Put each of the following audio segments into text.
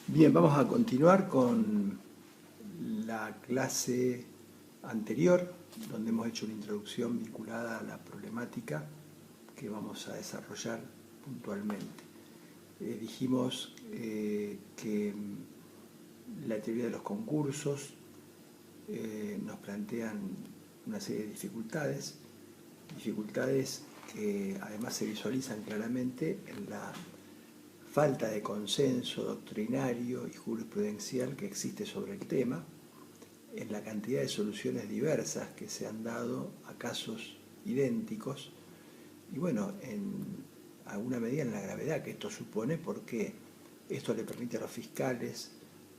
Bien, vamos a continuar con la clase anterior, donde hemos hecho una introducción vinculada a la problemática que vamos a desarrollar puntualmente. Dijimos que la teoría de los concursos nos plantean una serie de dificultades que además se visualizan claramente en la falta de consenso doctrinario y jurisprudencial que existe sobre el tema, en la cantidad de soluciones diversas que se han dado a casos idénticos y bueno, en alguna medida en la gravedad que esto supone, porque esto le permite a los fiscales,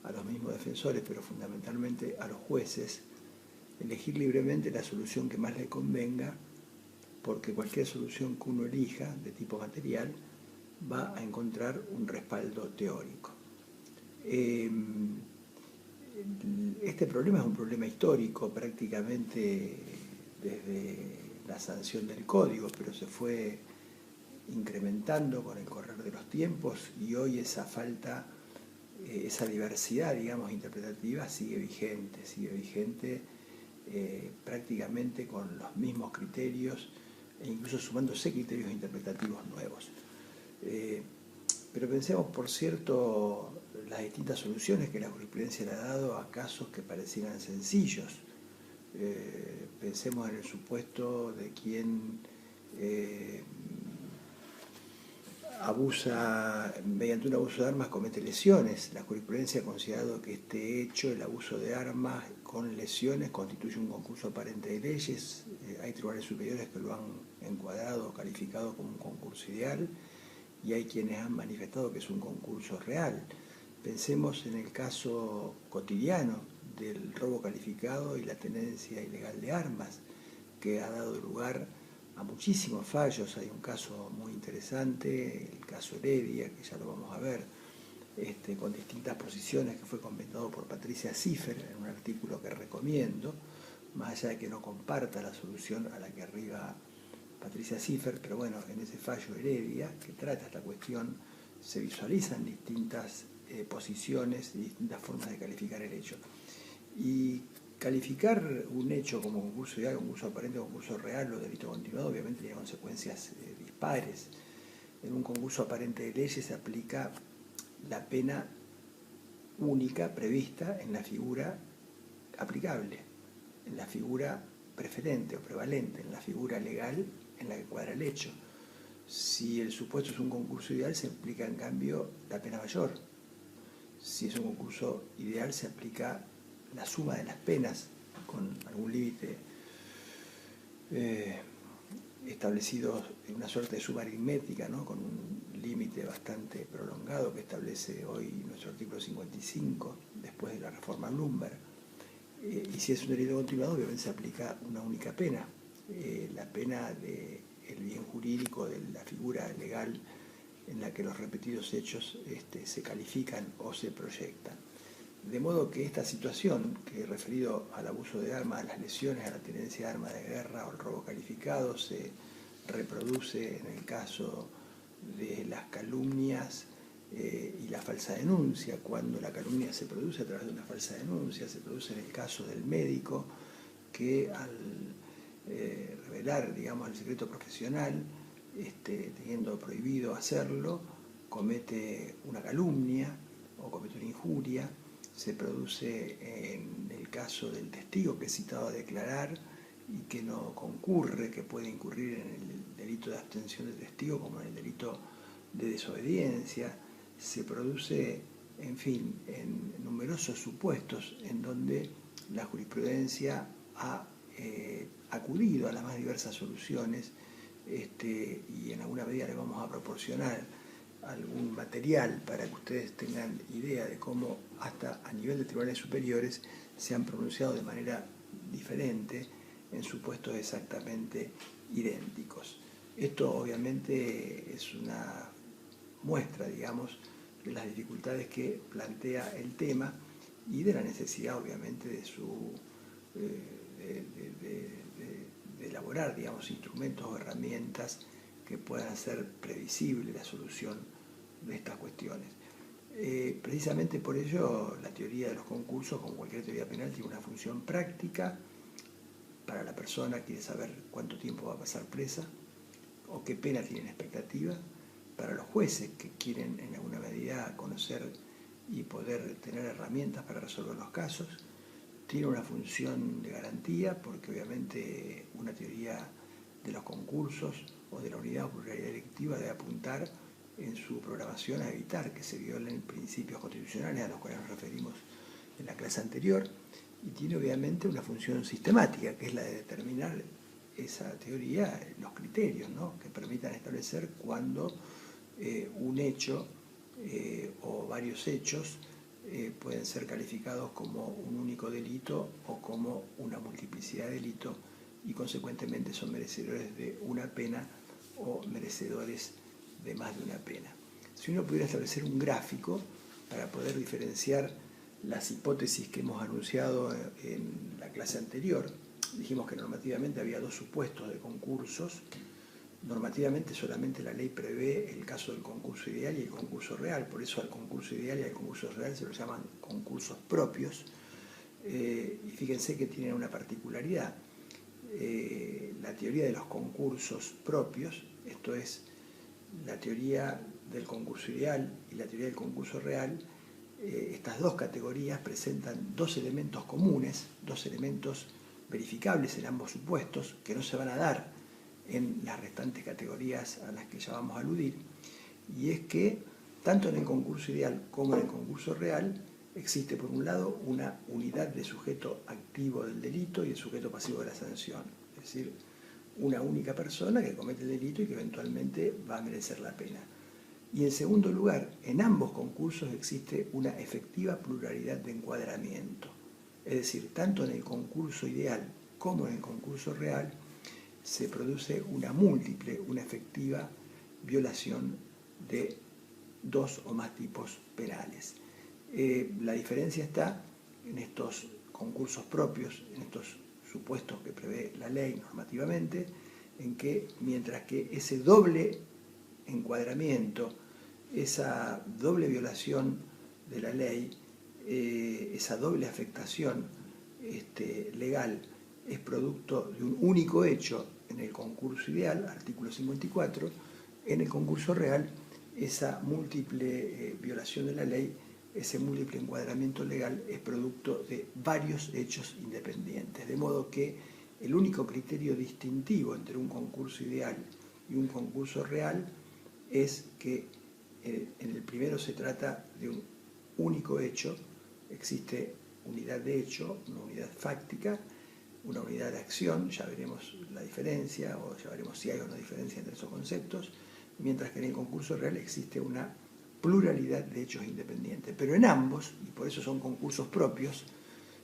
a los mismos defensores, pero fundamentalmente a los jueces, elegir libremente la solución que más le convenga, porque cualquier solución que uno elija de tipo material va a encontrar un respaldo teórico. Este problema es un problema histórico prácticamente desde la sanción del código, pero se fue incrementando con el correr de los tiempos y hoy esa falta, esa diversidad, digamos, interpretativa sigue vigente prácticamente con los mismos criterios e incluso sumándose criterios interpretativos nuevos. Pero pensemos, por cierto, las distintas soluciones que la jurisprudencia le ha dado a casos que parecieran sencillos. Pensemos en el supuesto de quien abusa, mediante un abuso de armas comete lesiones. La jurisprudencia ha considerado que este hecho, el abuso de armas con lesiones, constituye un concurso aparente de leyes. Hay tribunales superiores que lo han encuadrado o calificado como un concurso ideal y hay quienes han manifestado que es un concurso real. Pensemos en el caso cotidiano del robo calificado y la tenencia ilegal de armas, que ha dado lugar a muchísimos fallos. Hay un caso muy interesante, el caso Heredia, que ya lo vamos a ver, con distintas posiciones, que fue comentado por Patricia Ziffer en un artículo que recomiendo, más allá de que no comparta la solución a la que arriba Patricia Ziffer, pero bueno, en ese fallo Heredia, que trata esta cuestión, se visualizan distintas posiciones y distintas formas de calificar el hecho. Y calificar un hecho como concurso ideal, concurso aparente, concurso real o delito continuado, obviamente tiene consecuencias dispares. En un concurso aparente de leyes se aplica la pena única prevista en la figura aplicable, en la figura preferente o prevalente, en la figura legal en la que cuadra el hecho. Si el supuesto es un concurso ideal, se aplica en cambio la pena mayor. Si es un concurso ideal, se aplica la suma de las penas con algún límite establecido en una suerte de suma aritmética, ¿no? Con un límite bastante prolongado que establece hoy nuestro artículo 55 después de la reforma Bloomberg. Y si es un delito continuado, obviamente se aplica una única pena, la pena del bien jurídico, de la figura legal en la que los repetidos hechos se califican o se proyectan. De modo que esta situación, que referido al abuso de armas, a las lesiones, a la tenencia de armas de guerra o el robo calificado, se reproduce en el caso de las calumnias y la falsa denuncia. Cuando la calumnia se produce a través de una falsa denuncia, se produce en el caso del médico que al revelar, digamos, el secreto profesional, teniendo prohibido hacerlo, comete una calumnia o comete una injuria. Se produce en el caso del testigo que es citado a declarar y que no concurre, que puede incurrir en el delito de abstención de testigo como en el delito de desobediencia. Se produce, en fin, en numerosos supuestos en donde la jurisprudencia ha acudido a las más diversas soluciones y en alguna medida le vamos a proporcionar algún material para que ustedes tengan idea de cómo hasta a nivel de tribunales superiores se han pronunciado de manera diferente en supuestos exactamente idénticos. Esto obviamente es una muestra, digamos, de las dificultades que plantea el tema y de la necesidad, obviamente, de elaborar, digamos, instrumentos o herramientas que puedan hacer previsible la solución de estas cuestiones. Precisamente por ello la teoría de los concursos, como cualquier teoría penal, tiene una función práctica para la persona que quiere saber cuánto tiempo va a pasar presa o qué pena tiene en expectativa, para los jueces que quieren en alguna medida conocer y poder tener herramientas para resolver los casos. Tiene una función de garantía porque obviamente una teoría de los concursos o de la unidad o pluralidad delictiva debe apuntar en su programación a evitar que se violen principios constitucionales a los cuales nos referimos en la clase anterior, y tiene obviamente una función sistemática, que es la de determinar esa teoría, los criterios, ¿no?, que permitan establecer cuándo un hecho o varios hechos pueden ser calificados como un único delito o como una multiplicidad de delitos y consecuentemente son merecedores de una pena o merecedores de más de una pena. Si uno pudiera establecer un gráfico para poder diferenciar las hipótesis que hemos anunciado en la clase anterior, dijimos que normativamente había dos supuestos de concursos. Normativamente solamente la ley prevé el caso del concurso ideal y el concurso real, por eso al concurso ideal y al concurso real se los llaman concursos propios, y fíjense que tienen una particularidad. La teoría de los concursos propios, esto es, la teoría del concurso ideal y la teoría del concurso real, estas dos categorías presentan dos elementos comunes, dos elementos verificables en ambos supuestos, que no se van a dar en las restantes categorías a las que ya vamos a aludir, y es que tanto en el concurso ideal como en el concurso real existe por un lado una unidad de sujeto activo del delito y de sujeto pasivo de la sanción, es decir, una única persona que comete el delito y que eventualmente va a merecer la pena. Y en segundo lugar, en ambos concursos existe una efectiva pluralidad de encuadramiento, es decir, tanto en el concurso ideal como en el concurso real se produce una múltiple, una efectiva violación de dos o más tipos penales. La diferencia está en estos concursos propios, en estos supuestos que prevé la ley normativamente, en que mientras que ese doble encuadramiento, esa doble violación de la ley, esa doble afectación legal es producto de un único hecho en el concurso ideal, artículo 54, en el concurso real esa múltiple violación de la ley, ese múltiple encuadramiento legal es producto de varios hechos independientes, de modo que el único criterio distintivo entre un concurso ideal y un concurso real es que en el primero se trata de un único hecho, existe unidad de hecho, una unidad fáctica, una unidad de acción, ya veremos la diferencia o ya veremos si hay una diferencia entre esos conceptos, mientras que en el concurso real existe una pluralidad de hechos independientes. Pero en ambos, y por eso son concursos propios,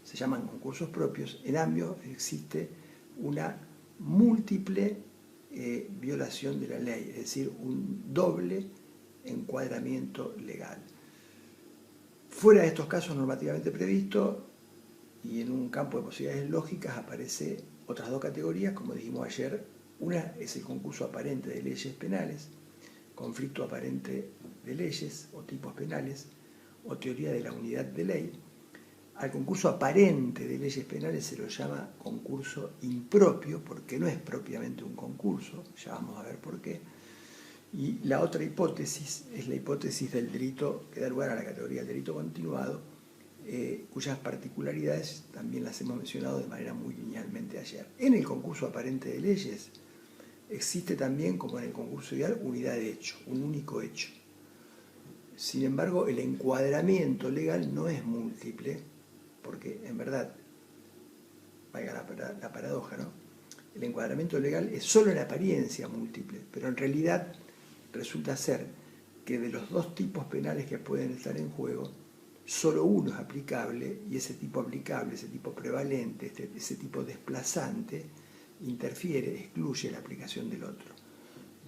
se llaman concursos propios, en ambos existe una múltiple violación de la ley, es decir, un doble encuadramiento legal. Fuera de estos casos normativamente previstos, y en un campo de posibilidades lógicas aparece otras dos categorías, como dijimos ayer. Una es el concurso aparente de leyes penales, conflicto aparente de leyes o tipos penales, o teoría de la unidad de ley. Al concurso aparente de leyes penales se lo llama concurso impropio, porque no es propiamente un concurso, ya vamos a ver por qué. Y la otra hipótesis es la hipótesis del delito que da lugar a la categoría del delito continuado, cuyas particularidades también las hemos mencionado de manera muy linealmente ayer. En el concurso aparente de leyes existe también, como en el concurso ideal, unidad de hecho, un único hecho. Sin embargo, el encuadramiento legal no es múltiple, porque en verdad, vaya la paradoja, ¿no? El encuadramiento legal es solo en apariencia múltiple, pero en realidad resulta ser que de los dos tipos penales que pueden estar en juego, solo uno es aplicable, y ese tipo aplicable, ese tipo prevalente, ese tipo desplazante, interfiere, excluye la aplicación del otro.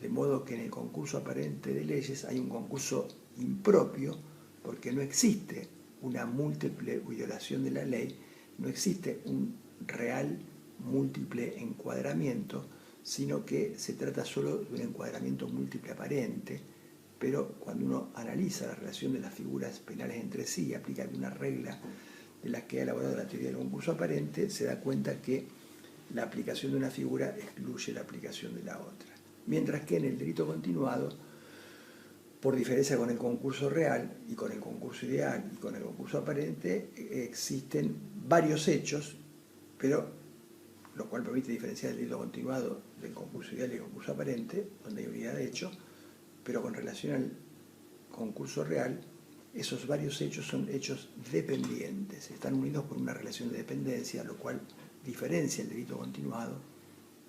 De modo que en el concurso aparente de leyes hay un concurso impropio, porque no existe una múltiple violación de la ley, no existe un real múltiple encuadramiento, sino que se trata solo de un encuadramiento múltiple aparente, pero cuando uno analiza la relación de las figuras penales entre sí y aplica una regla de la que ha elaborado la teoría del concurso aparente, se da cuenta que la aplicación de una figura excluye la aplicación de la otra. Mientras que en el delito continuado, por diferencia con el concurso real y con el concurso ideal y con el concurso aparente, existen varios hechos, pero lo cual permite diferenciar el delito continuado del concurso ideal y el concurso aparente, donde hay unidad de hecho, pero con relación al concurso real, esos varios hechos son hechos dependientes, están unidos por una relación de dependencia, lo cual diferencia el delito continuado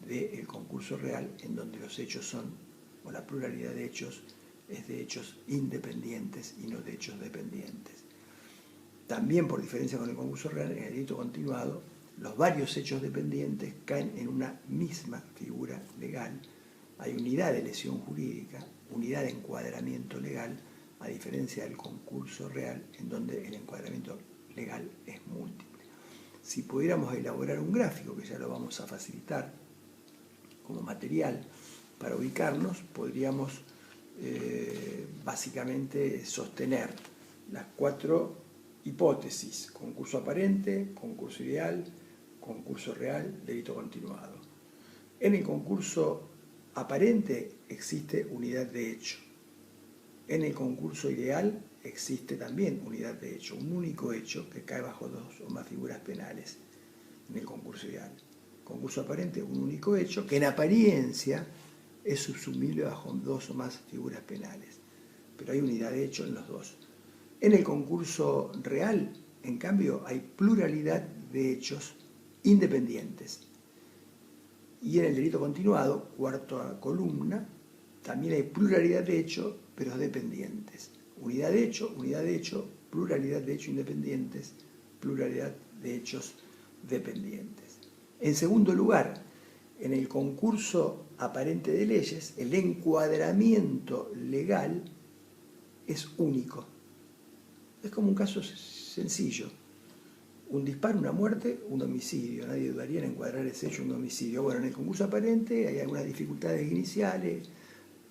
del concurso real, en donde los hechos son, o la pluralidad de hechos, es de hechos independientes y no de hechos dependientes. También, por diferencia con el concurso real, en el delito continuado, los varios hechos dependientes caen en una misma figura legal. Hay unidad de lesión jurídica, unidad de encuadramiento legal, a diferencia del concurso real, en donde el encuadramiento legal es múltiple. Si pudiéramos elaborar un gráfico, que ya lo vamos a facilitar como material para ubicarnos, podríamos básicamente sostener las 4 hipótesis: concurso aparente, concurso ideal, concurso real, delito continuado. En el concurso aparente existe unidad de hecho. En el concurso ideal existe también unidad de hecho, un único hecho que cae bajo 2 o más figuras penales en el concurso ideal. Concurso aparente, un único hecho que en apariencia es subsumible bajo 2 o más figuras penales, pero hay unidad de hecho en los dos. En el concurso real, en cambio, hay pluralidad de hechos independientes. Y en el delito continuado, 4ª columna, también hay pluralidad de hechos, pero dependientes. Unidad de hecho, pluralidad de hechos independientes, pluralidad de hechos dependientes. En segundo lugar, en el concurso aparente de leyes, el encuadramiento legal es único. Es como un caso sencillo. Un disparo, una muerte, un homicidio. Nadie dudaría en encuadrar ese hecho un homicidio. Bueno, en el concurso aparente hay algunas dificultades iniciales.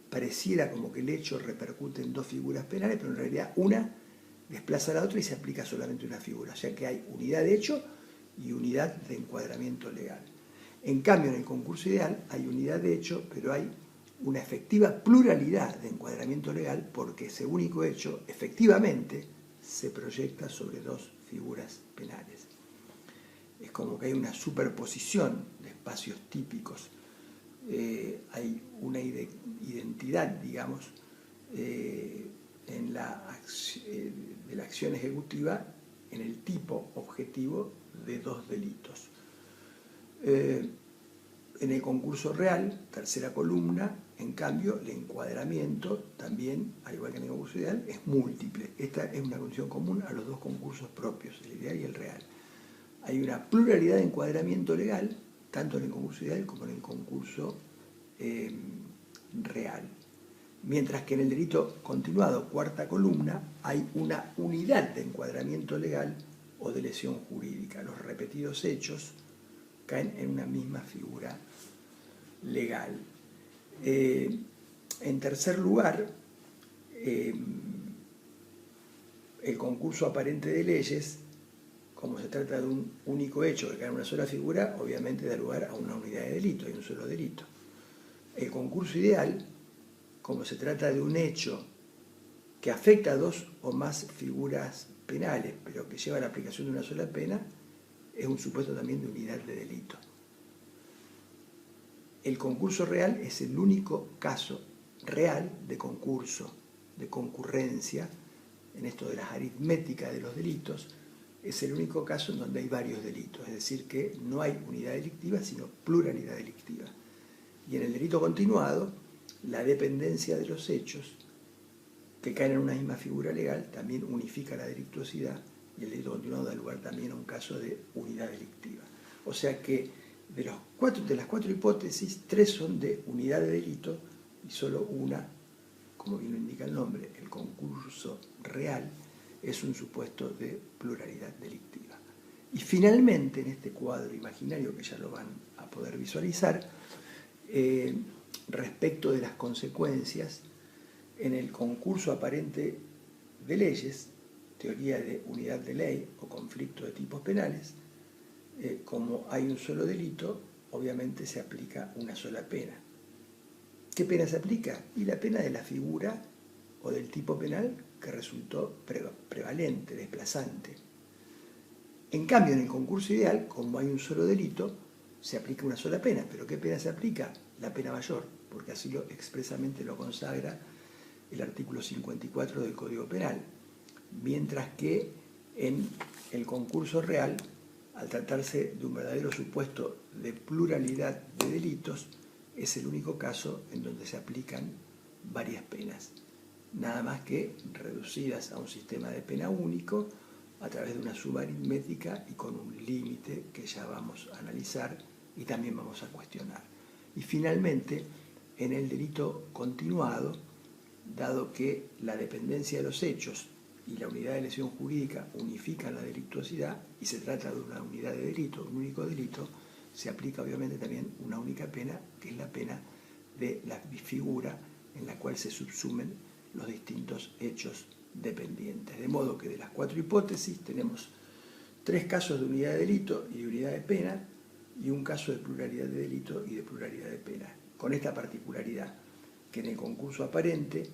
Pareciera como que el hecho repercute en 2 figuras penales, pero en realidad una desplaza a la otra y se aplica solamente una figura. O sea que hay unidad de hecho y unidad de encuadramiento legal. En cambio, en el concurso ideal hay unidad de hecho, pero hay una efectiva pluralidad de encuadramiento legal porque ese único hecho efectivamente se proyecta sobre 2 figuras penales. Es como que hay una superposición de espacios típicos. Hay una identidad, digamos, de la acción ejecutiva en el tipo objetivo de 2 delitos. En el concurso real, 3ª columna, en cambio, el encuadramiento también, al igual que en el concurso ideal, es múltiple. Esta es una condición común a los 2 concursos propios, el ideal y el real. Hay una pluralidad de encuadramiento legal, tanto en el concurso ideal como en el concurso real. Mientras que en el delito continuado, 4ª columna, hay una unidad de encuadramiento legal o de lesión jurídica. Los repetidos hechos caen en una misma figura legal. En tercer lugar, el concurso aparente de leyes, como se trata de un único hecho que cae en una sola figura, obviamente da lugar a una unidad de delito, hay un solo delito. El concurso ideal, como se trata de un hecho que afecta a 2 o más figuras penales, pero que lleva a la aplicación de una sola pena, es un supuesto también de unidad de delito. El concurso real es el único caso real de concurso, de concurrencia, en esto de las aritméticas de los delitos, es el único caso en donde hay varios delitos, es decir, que no hay unidad delictiva, sino pluralidad delictiva. Y en el delito continuado, la dependencia de los hechos, que caen en una misma figura legal, también unifica la delictuosidad, y el delito continuado da lugar también a un caso de unidad delictiva. O sea que de las 4 hipótesis, 3 son de unidad de delito y solo una, como bien lo indica el nombre, el concurso real, es un supuesto de pluralidad delictiva. Y finalmente, en este cuadro imaginario que ya lo van a poder visualizar, respecto de las consecuencias, En el concurso aparente de leyes, teoría de unidad de ley o conflicto de tipos penales, como hay un solo delito, obviamente se aplica una sola pena. ¿Qué pena se aplica? Y la pena de la figura o del tipo penal que resultó prevalente, desplazante. En cambio, en el concurso ideal, como hay un solo delito, se aplica una sola pena. ¿Pero qué pena se aplica? La pena mayor, porque así expresamente lo consagra el artículo 54 del Código Penal. Mientras que en el concurso real, al tratarse de un verdadero supuesto de pluralidad de delitos, es el único caso en donde se aplican varias penas, nada más que reducidas a un sistema de pena único a través de una suma aritmética y con un límite que ya vamos a analizar y también vamos a cuestionar. Y finalmente, en el delito continuado, dado que la dependencia de los hechos y la unidad de lesión jurídica unifican la delictuosidad y se trata de una unidad de delito, un único delito, se aplica obviamente también una única pena, que es la pena de la figura en la cual se subsumen los distintos hechos dependientes. De modo que de las 4 hipótesis tenemos 3 casos de unidad de delito y de unidad de pena y un caso de pluralidad de delito y de pluralidad de pena. Con esta particularidad, que en el concurso aparente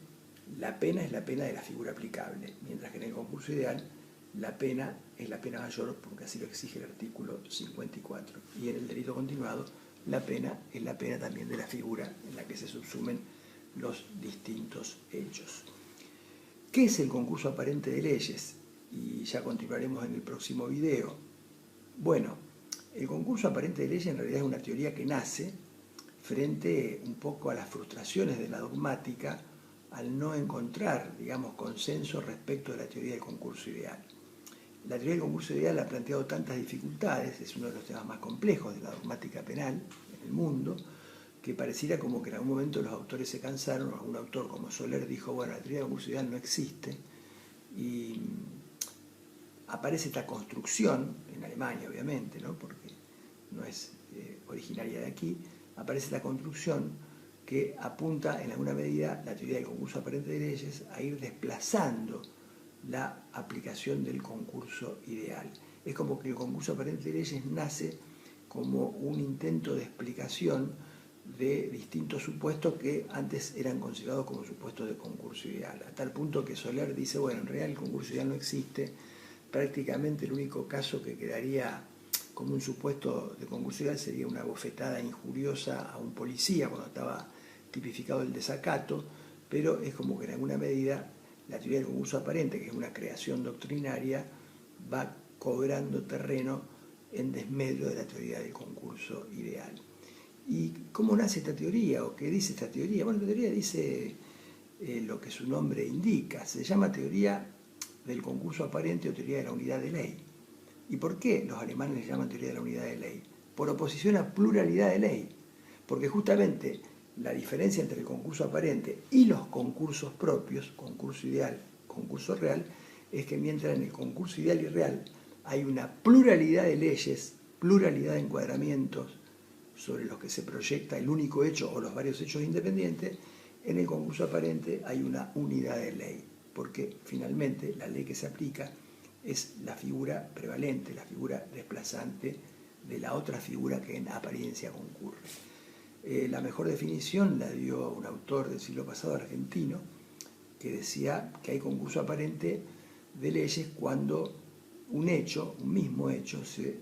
la pena es la pena de la figura aplicable, mientras que en el concurso ideal la pena es la pena mayor, porque así lo exige el artículo 54. Y en el delito continuado, la pena es la pena también de la figura en la que se subsumen los distintos hechos. ¿Qué es el concurso aparente de leyes? Y ya continuaremos en el próximo video. Bueno, el concurso aparente de leyes en realidad es una teoría que nace frente un poco a las frustraciones de la dogmática al no encontrar, digamos, consenso respecto de la teoría del concurso ideal. La teoría del concurso ideal ha planteado tantas dificultades, es uno de los temas más complejos de la dogmática penal en el mundo, que pareciera como que en algún momento los autores se cansaron, o algún autor como Soler dijo, bueno, la teoría del concurso ideal no existe, y aparece esta construcción, en Alemania obviamente, ¿no? Porque no es originaria de aquí, aparece la construcción que apunta en alguna medida la teoría del concurso aparente de leyes a ir desplazando la aplicación del concurso ideal. Es como que el concurso aparente de leyes nace como un intento de explicación de distintos supuestos que antes eran considerados como supuestos de concurso ideal, a tal punto que Soler dice, bueno, en realidad el concurso ideal no existe, prácticamente el único caso que quedaría como un supuesto de concurso ideal sería una bofetada injuriosa a un policía cuando estaba tipificado el desacato, pero es como que en alguna medida la teoría del concurso aparente, que es una creación doctrinaria, va cobrando terreno en desmedro de la teoría del concurso ideal. ¿Y cómo nace esta teoría? ¿O qué dice esta teoría? Bueno, la teoría dice lo que su nombre indica. Se llama teoría del concurso aparente o teoría de la unidad de ley. ¿Y por qué los alemanes le llaman teoría de la unidad de ley? Por oposición a pluralidad de ley. Porque justamente la diferencia entre el concurso aparente y los concursos propios, concurso ideal, concurso real, es que mientras en el concurso ideal y real hay una pluralidad de leyes, pluralidad de encuadramientos sobre los que se proyecta el único hecho o los varios hechos independientes, en el concurso aparente hay una unidad de ley, porque finalmente la ley que se aplica es la figura prevalente, la figura desplazante de la otra figura que en apariencia concurre. La mejor definición la dio un autor del siglo pasado argentino que decía que hay concurso aparente de leyes cuando un hecho, un mismo hecho, se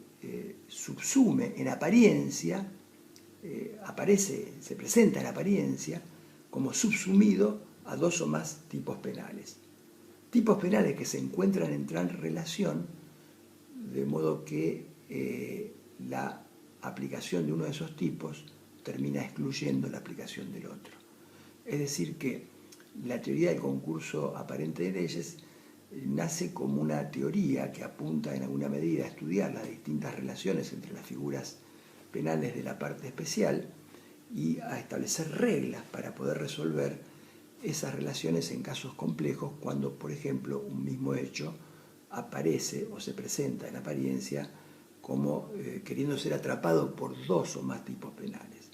subsume en apariencia, se presenta en apariencia como subsumido a 2 o más tipos penales. Tipos penales que se encuentran en relación, de modo que la aplicación de uno de esos tipos termina excluyendo la aplicación del otro. Es decir que la teoría del concurso aparente de leyes nace como una teoría que apunta en alguna medida a estudiar las distintas relaciones entre las figuras penales de la parte especial y a establecer reglas para poder resolver esas relaciones en casos complejos cuando, por ejemplo, un mismo hecho aparece o se presenta en apariencia como queriendo ser atrapado por 2 o más tipos penales.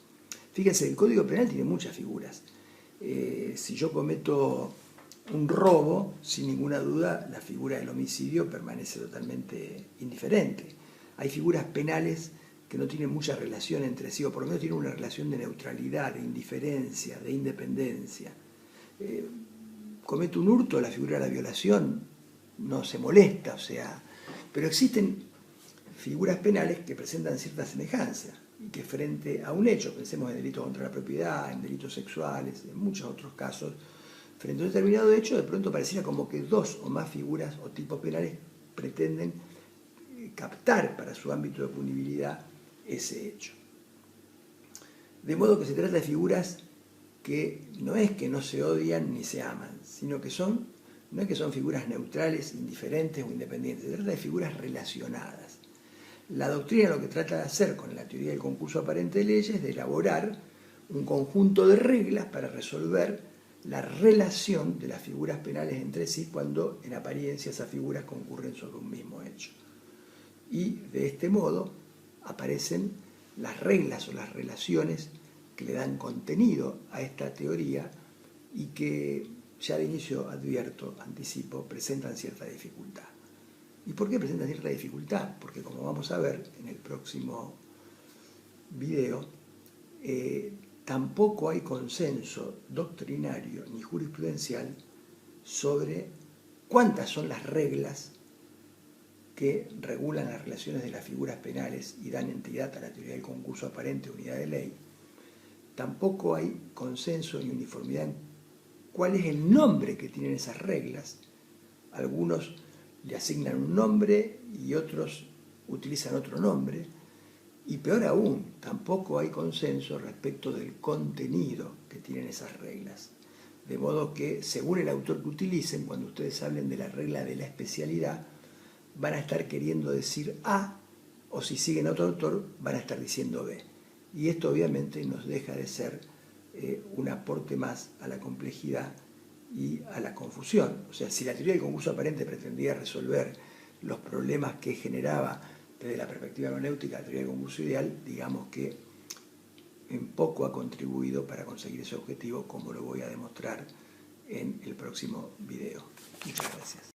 Fíjense, el Código Penal tiene muchas figuras Si yo cometo un robo, sin ninguna duda, la figura del homicidio permanece totalmente indiferente. Hay figuras penales que no tienen mucha relación entre sí, o por lo menos tienen una relación de neutralidad, de indiferencia, de independencia. Comete un hurto, la figura de la violación no se molesta, o sea, pero existen figuras penales que presentan cierta semejanza y que frente a un hecho, pensemos en delitos contra la propiedad, en delitos sexuales, en muchos otros casos, frente a un determinado hecho, de pronto pareciera como que dos o más figuras o tipos penales pretenden captar para su ámbito de punibilidad ese hecho. De modo que se trata de figuras que no es que no se odian ni se aman, sino que no es que son figuras neutrales, indiferentes o independientes, se trata de figuras relacionadas. La doctrina lo que trata de hacer con la teoría del concurso aparente de leyes es de elaborar un conjunto de reglas para resolver la relación de las figuras penales entre sí cuando en apariencia esas figuras concurren sobre un mismo hecho. Y de este modo aparecen las reglas o las relaciones que le dan contenido a esta teoría y que ya de inicio advierto, anticipo, presentan cierta dificultad. ¿Y por qué presentan cierta dificultad? Porque como vamos a ver en el próximo video, tampoco hay consenso doctrinario ni jurisprudencial sobre cuántas son las reglas que regulan las relaciones de las figuras penales y dan entidad a la teoría del concurso aparente, unidad de ley. Tampoco hay consenso ni uniformidad en cuál es el nombre que tienen esas reglas. Algunos le asignan un nombre y otros utilizan otro nombre. Y peor aún, tampoco hay consenso respecto del contenido que tienen esas reglas. De modo que, según el autor que utilicen, cuando ustedes hablen de la regla de la especialidad, van a estar queriendo decir A, o si siguen a otro autor, van a estar diciendo B. Y esto obviamente nos deja de ser un aporte más a la complejidad y a la confusión. O sea, si la teoría del concurso aparente pretendía resolver los problemas que generaba desde la perspectiva hermenéutica la teoría del concurso ideal, digamos que en poco ha contribuido para conseguir ese objetivo, como lo voy a demostrar en el próximo video. Muchas gracias.